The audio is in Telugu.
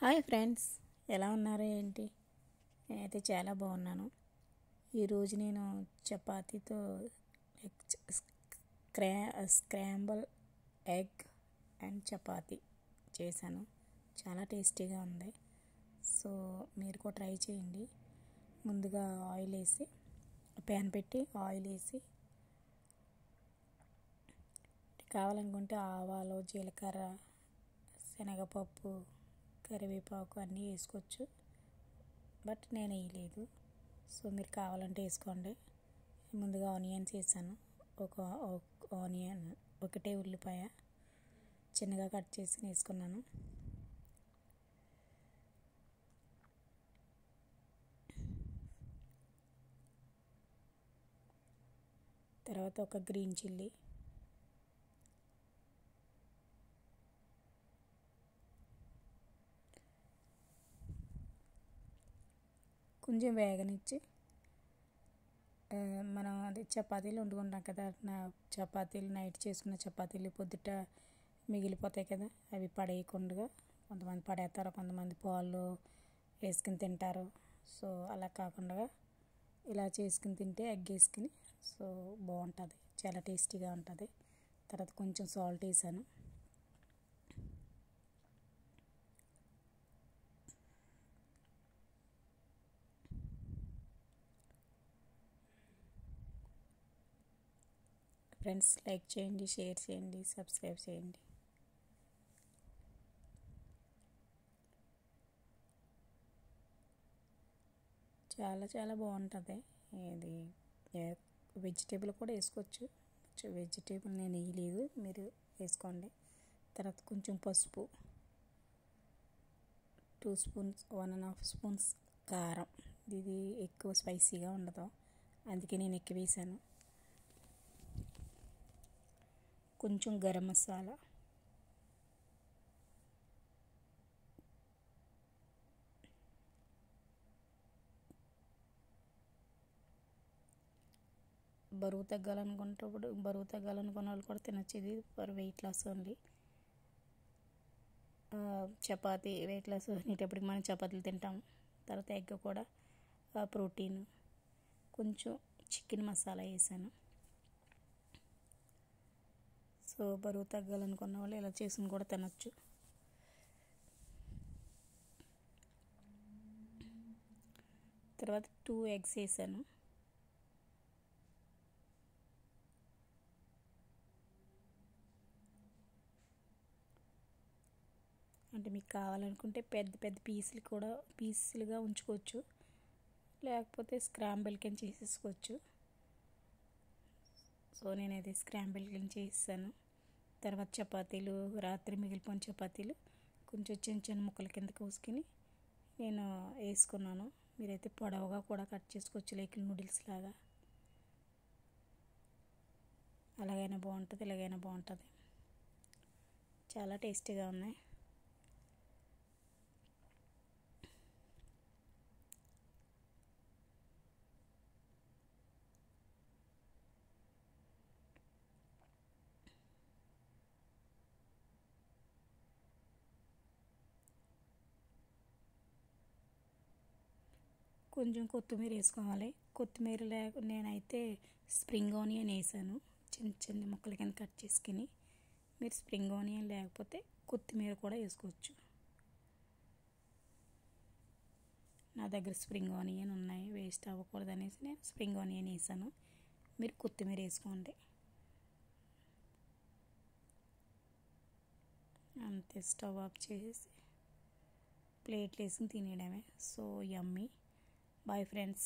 హాయ్ ఫ్రెండ్స్, ఎలా ఉన్నారు ఏంటి? నేనైతే చాలా బాగున్నాను. ఈరోజు నేను చపాతీతో స్క్రా స్క్రాంబుల్ ఎగ్ అండ్ చపాతీ చేశాను. చాలా టేస్టీగా ఉంది. సో మీరు కూడా ట్రై చేయండి. ముందుగా ఆయిల్ వేసి ప్యాన్ పెట్టి ఆయిల్ వేసి కావాలనుకుంటే ఆవాలు, జీలకర్ర, శనగపప్పు, కరివేపాకు అన్నీ వేసుకోవచ్చు. బట్ నేను వేయలేదు. సో మీరు కావాలంటే వేసుకోండి. ముందుగా ఆనియన్స్ వేసాను. ఒక ఆనియన్, ఒకటే ఉల్లిపాయ చిన్నగా కట్ చేసి వేసుకున్నాను. తర్వాత ఒక గ్రీన్ చిల్లీ, కొంచెం వేగనిచ్చి మనం అది చపాతీలు వండుకుంటాం కదా, చపాతీలు నైట్ చేసుకున్న చపాతీలు పొద్దుట మిగిలిపోతాయి కదా, అవి పడేయకుండా కొంతమంది పడేస్తారు, కొంతమంది పాలు వేసుకుని తింటారు. సో అలా కాకుండా ఇలా చేసుకుని తింటే ఎగ్ వేసుకుని సో బాగుంటుంది, చాలా టేస్టీగా ఉంటుంది. తర్వాత కొంచెం సాల్ట్ వేసాను. ఫ్రెండ్స్, లైక్ చేయండి, షేర్ చేయండి, సబ్స్క్రైబ్ చేయండి. చాలా చాలా బాగుంటుంది. ఇది వెజిటేబుల్ కూడా వేసుకోవచ్చు. వెజిటేబుల్ నేను వేయలేదు, మీరు వేసుకోండి. తర్వాత కొంచెం పసుపు, 2 స్పూన్స్, 1.5 స్పూన్స్ కారం. ఇది ఎక్కువ స్పైసీగా ఉండదు, అందుకే నేను ఎక్కువ వేసాను. కొంచెం గరం మసాలా, బరువు తగ్గాలనుకున్న వాళ్ళు కూడా తినచ్చు. ఇది ఫర్ వెయిట్ లాస్ ఓన్లీ. చపాతీ వెయిట్ లాస్ అనేటప్పటికి మనం చపాతీలు తింటాం. తర్వాత ఎగ్ కూడా ప్రోటీన్. కొంచెం చికెన్ మసాలా వేసాను. సో బరువు తగ్గాలనుకున్న వాళ్ళు ఇలా చేసుకుని కూడా తినచ్చు. తర్వాత 2 ఎగ్స్ వేసాను. అంటే మీకు కావాలనుకుంటే పెద్ద పెద్ద పీసులుగా ఉంచుకోవచ్చు, లేకపోతే స్క్రాంబుల్ కింద చేసేసుకోవచ్చు. సో నేనైతే స్క్రాంబుల్ కింద చేసాను. తర్వాత చపాతీలు, రాత్రి మిగిలిపోయిన చపాతీలు కొంచెం చిన్న చిన్న ముక్కల కింద కోసుకుని నేను వేసుకున్నాను. మీరైతే పొడవుగా కూడా కట్ చేసుకోవచ్చు, లైక్ నూడిల్స్ లాగా. అలాగైనా బాగుంటుంది, ఇలాగైనా బాగుంటుంది. చాలా టేస్టీగా ఉన్నాయి. కొంచెం కొత్తిమీర వేసుకోవాలి. కొత్తిమీర నేనైతే స్ప్రింగ్ ఆనియన్ వేసాను, చిన్న చిన్న ముక్కల కింద కట్ చేసుకుని. మీరు స్ప్రింగ్ ఆనియన్ లేకపోతే కొత్తిమీర కూడా వేసుకోవచ్చు. నా దగ్గర స్ప్రింగ్ ఆనియన్ ఉన్నాయి, వేస్ట్ అవ్వకూడదు అనేసి నేను స్ప్రింగ్ ఆనియన్ వేసాను. మీరు కొత్తిమీర వేసుకోండి. అంతే, స్టవ్ ఆఫ్ చేసి ప్లేట్లు వేసుకుని తినేయడమే. So yummy. Bye friends.